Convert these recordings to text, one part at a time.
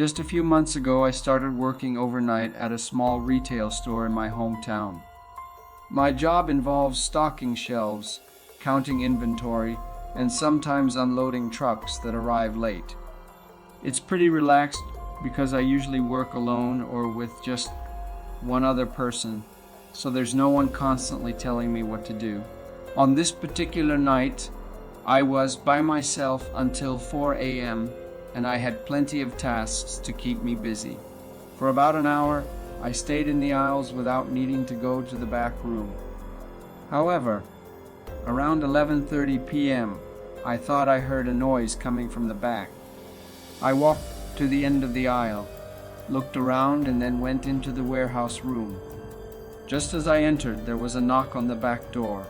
Just a few months ago, I started working overnight at a small retail store in my hometown. My job involves stocking shelves, counting inventory, and sometimes unloading trucks that arrive late. It's pretty relaxed because I usually work alone or with just one other person, so there's no one constantly telling me what to do. On this particular night, I was by myself until 4 a.m., and I had plenty of tasks to keep me busy. For about an hour, I stayed in the aisles without needing to go to the back room. However, around 11:30 p.m., I thought I heard a noise coming from the back. I walked to the end of the aisle, looked around, and then went into the warehouse room. Just as I entered, there was a knock on the back door.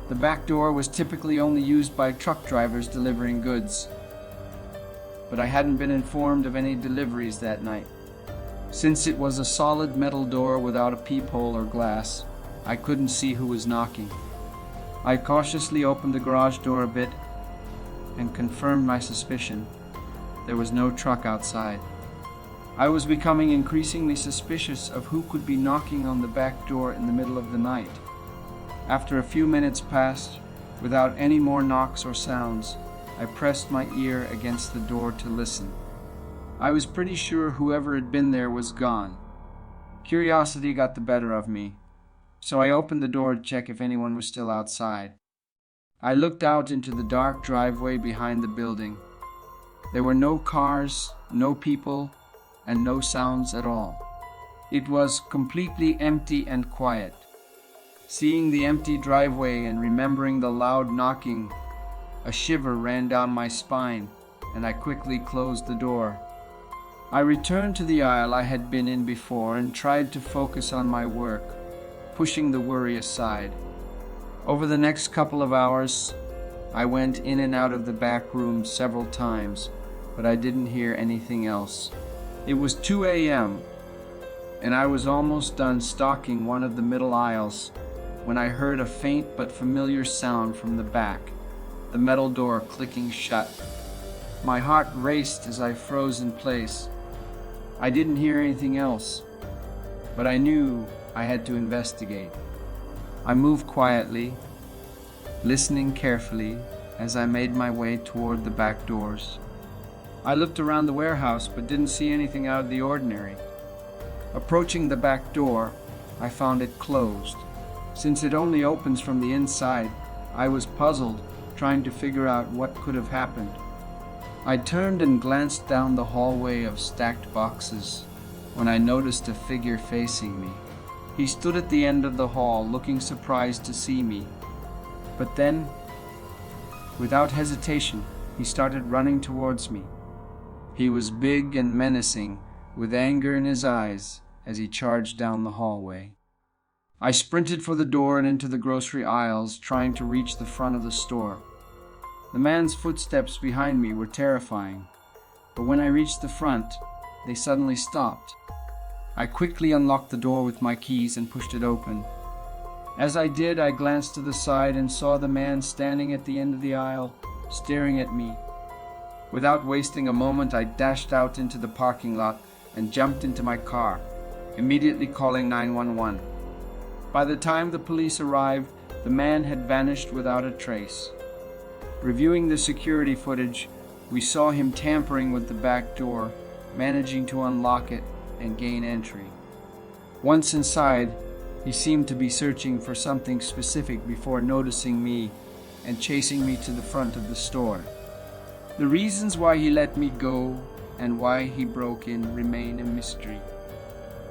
The back door was typically only used by truck drivers delivering goods, but I hadn't been informed of any deliveries that night. Since it was a solid metal door without a peephole or glass, I couldn't see who was knocking. I cautiously opened the garage door a bit and confirmed my suspicion. There was no truck outside. I was becoming increasingly suspicious of who could be knocking on the back door in the middle of the night. After a few minutes passed, without any more knocks or sounds, I pressed my ear against the door to listen. I was pretty sure whoever had been there was gone. Curiosity got the better of me, so I opened the door to check if anyone was still outside. I looked out into the dark driveway behind the building. There were no cars, no people, and no sounds at all. It was completely empty and quiet. Seeing the empty driveway and remembering the loud knocking, a shiver ran down my spine, and I quickly closed the door. I returned to the aisle I had been in before and tried to focus on my work, pushing the worry aside. Over the next couple of hours, I went in and out of the back room several times, but I didn't hear anything else. It was 2 a.m., and I was almost done stocking one of the middle aisles when I heard a faint but familiar sound from the back, the metal door clicking shut. My heart raced as I froze in place. I didn't hear anything else, but I knew I had to investigate. I moved quietly, listening carefully as I made my way toward the back doors. I looked around the warehouse but didn't see anything out of the ordinary. Approaching the back door, I found it closed. Since it only opens from the inside, I was puzzled, trying to figure out what could have happened. I turned and glanced down the hallway of stacked boxes when I noticed a figure facing me. He stood at the end of the hall, looking surprised to see me. But then, without hesitation, he started running towards me. He was big and menacing, with anger in his eyes as he charged down the hallway. I sprinted for the door and into the grocery aisles, trying to reach the front of the store. The man's footsteps behind me were terrifying, but when I reached the front, they suddenly stopped. I quickly unlocked the door with my keys and pushed it open. As I did, I glanced to the side and saw the man standing at the end of the aisle, staring at me. Without wasting a moment, I dashed out into the parking lot and jumped into my car, immediately calling 911. By the time the police arrived, the man had vanished without a trace. Reviewing the security footage, we saw him tampering with the back door, managing to unlock it and gain entry. Once inside, he seemed to be searching for something specific before noticing me and chasing me to the front of the store. The reasons why he let me go and why he broke in remain a mystery.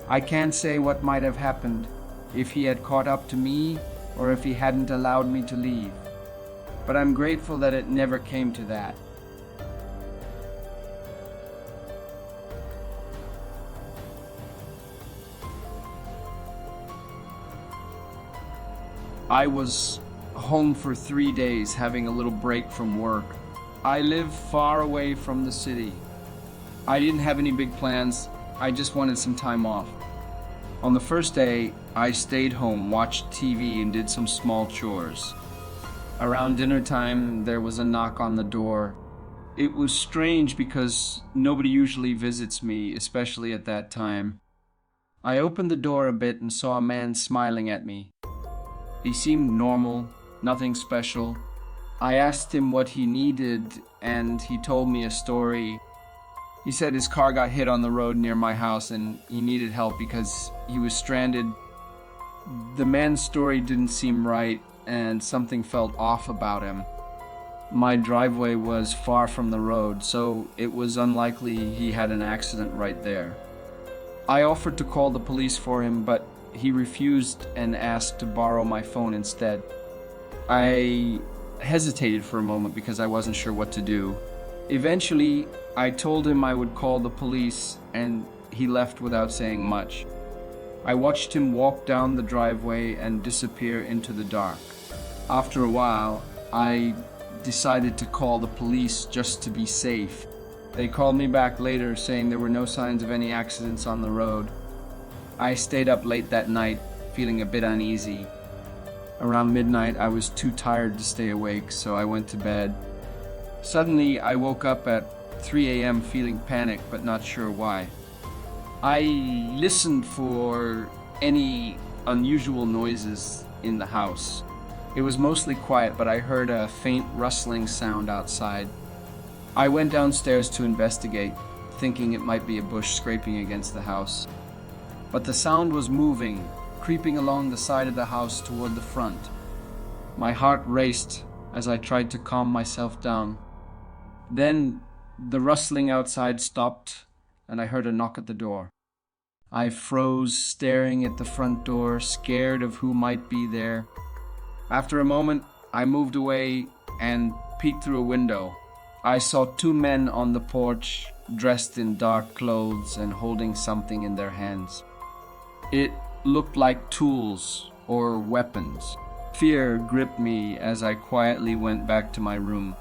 I can't say what might have happened if he had caught up to me or if he hadn't allowed me to leave, but I'm grateful that it never came to that. I was home for 3 days, having a little break from work. I live far away from the city. I didn't have any big plans. I just wanted some time off. On the first day, I stayed home, watched TV, and did some small chores. Around dinner time, there was a knock on the door, It was strange because nobody usually visits me, especially at that time. I opened the door a bit and saw a man smiling at me. He seemed normal, nothing special. I asked him what he needed, and he told me a story. He said his car got hit on the road near my house and he needed help because he was stranded. The man's story didn't seem right, and something felt off about him. My driveway was far from the road, so it was unlikely he had an accident right there. I offered to call the police for him, but he refused and asked to borrow my phone instead. I hesitated for a moment because I wasn't sure what to do. Eventually, I told him I would call the police, and he left without saying much. I watched him walk down the driveway and disappear into the dark. After a while, I decided to call the police just to be safe. They called me back later saying there were no signs of any accidents on the road. I stayed up late that night, feeling a bit uneasy. Around midnight, I was too tired to stay awake, so I went to bed. Suddenly, I woke up at 3 a.m. feeling panicked, but not sure why. I listened for any unusual noises in the house. It was mostly quiet, but I heard a faint rustling sound outside. I went downstairs to investigate, thinking it might be a bush scraping against the house. But the sound was moving, creeping along the side of the house toward the front. My heart raced as I tried to calm myself down. Then the rustling outside stopped, and I heard a knock at the door. I froze, staring at the front door, scared of who might be there. After a moment, I moved away and peeked through a window. I saw two men on the porch, dressed in dark clothes and holding something in their hands. It looked like tools or weapons. Fear gripped me as I quietly went back to my room.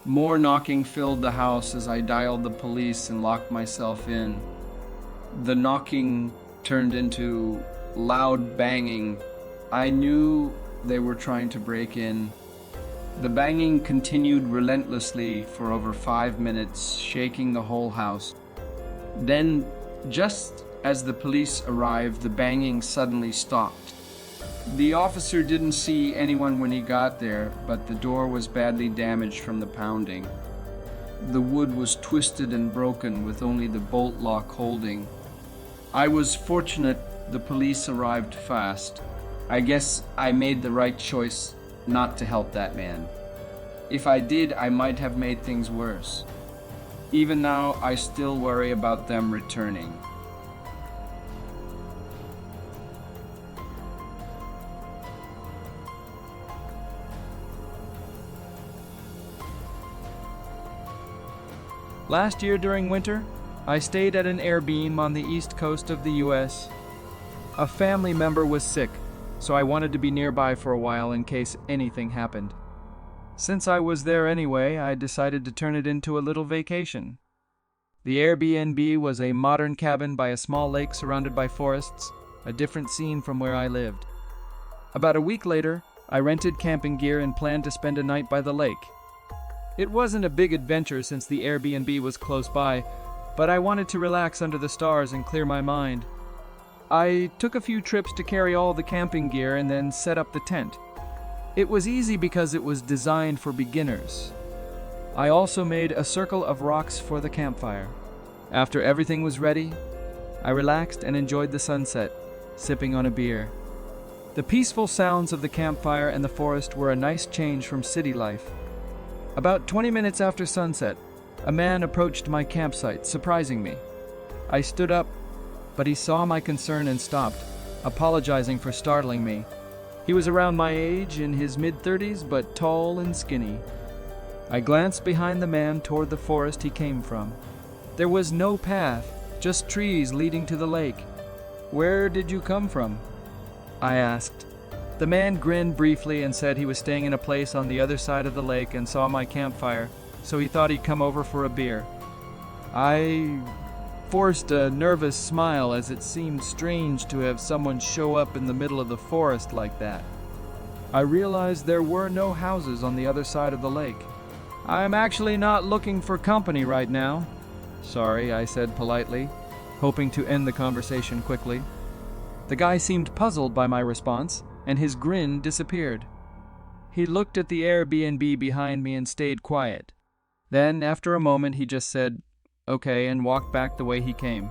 More knocking filled the house as I dialed the police and locked myself in. The knocking turned into loud banging. I knew they were trying to break in. The banging continued relentlessly for over 5 minutes, shaking the whole house. Then, just as the police arrived, the banging suddenly stopped. The officer didn't see anyone when he got there, but the door was badly damaged from the pounding. The wood was twisted and broken, with only the bolt lock holding. I was fortunate the police arrived fast. I guess I made the right choice not to help that man. If I did, I might have made things worse. Even now, I still worry about them returning. Last year during winter, I stayed at an Airbnb on the east coast of the US. A family member was sick, so I wanted to be nearby for a while in case anything happened. Since I was there anyway, I decided to turn it into a little vacation. The Airbnb was a modern cabin by a small lake surrounded by forests, a different scene from where I lived. About a week later, I rented camping gear and planned to spend a night by the lake. It wasn't a big adventure since the Airbnb was close by, but I wanted to relax under the stars and clear my mind. I took a few trips to carry all the camping gear and then set up the tent. It was easy because it was designed for beginners. I also made a circle of rocks for the campfire. After everything was ready, I relaxed and enjoyed the sunset, sipping on a beer. The peaceful sounds of the campfire and the forest were a nice change from city life. About 20 minutes after sunset, a man approached my campsite, surprising me. I stood up, but he saw my concern and stopped, apologizing for startling me. He was around my age, in his mid-30s, but tall and skinny. I glanced behind the man toward the forest he came from. There was no path, just trees leading to the lake. "Where did you come from?" I asked. The man grinned briefly and said he was staying in a place on the other side of the lake and saw my campfire, so he thought he'd come over for a beer. I forced a nervous smile as it seemed strange to have someone show up in the middle of the forest like that. I realized there were no houses on the other side of the lake. I'm actually not looking for company right now. Sorry, I said politely, hoping to end the conversation quickly. The guy seemed puzzled by my response, and his grin disappeared. He looked at the Airbnb behind me and stayed quiet. Then, after a moment, he just said, "Okay," and walked back the way he came.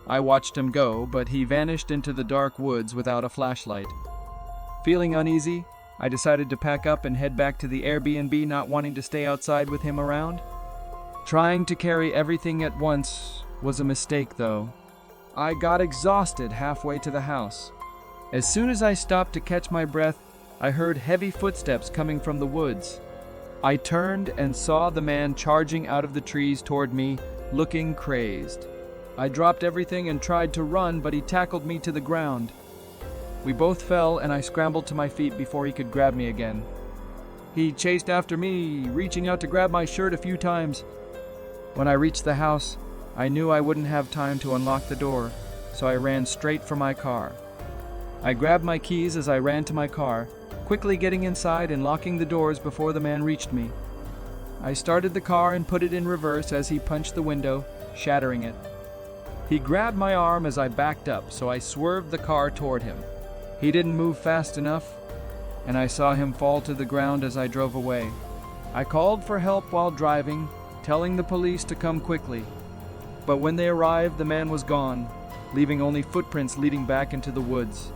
I watched him go, but he vanished into the dark woods without a flashlight. Feeling uneasy, I decided to pack up and head back to the Airbnb, not wanting to stay outside with him around. Trying to carry everything at once was a mistake, though. I got exhausted halfway to the house. As soon as I stopped to catch my breath, I heard heavy footsteps coming from the woods. I turned and saw the man charging out of the trees toward me, looking crazed. I dropped everything and tried to run, but he tackled me to the ground. We both fell, and I scrambled to my feet before he could grab me again. He chased after me, reaching out to grab my shirt a few times. When I reached the house, I knew I wouldn't have time to unlock the door, so I ran straight for my car. I grabbed my keys as I ran to my car, quickly getting inside and locking the doors before the man reached me. I started the car and put it in reverse as he punched the window, shattering it. He grabbed my arm as I backed up, so I swerved the car toward him. He didn't move fast enough, and I saw him fall to the ground as I drove away. I called for help while driving, telling the police to come quickly. But when they arrived, the man was gone, leaving only footprints leading back into the woods.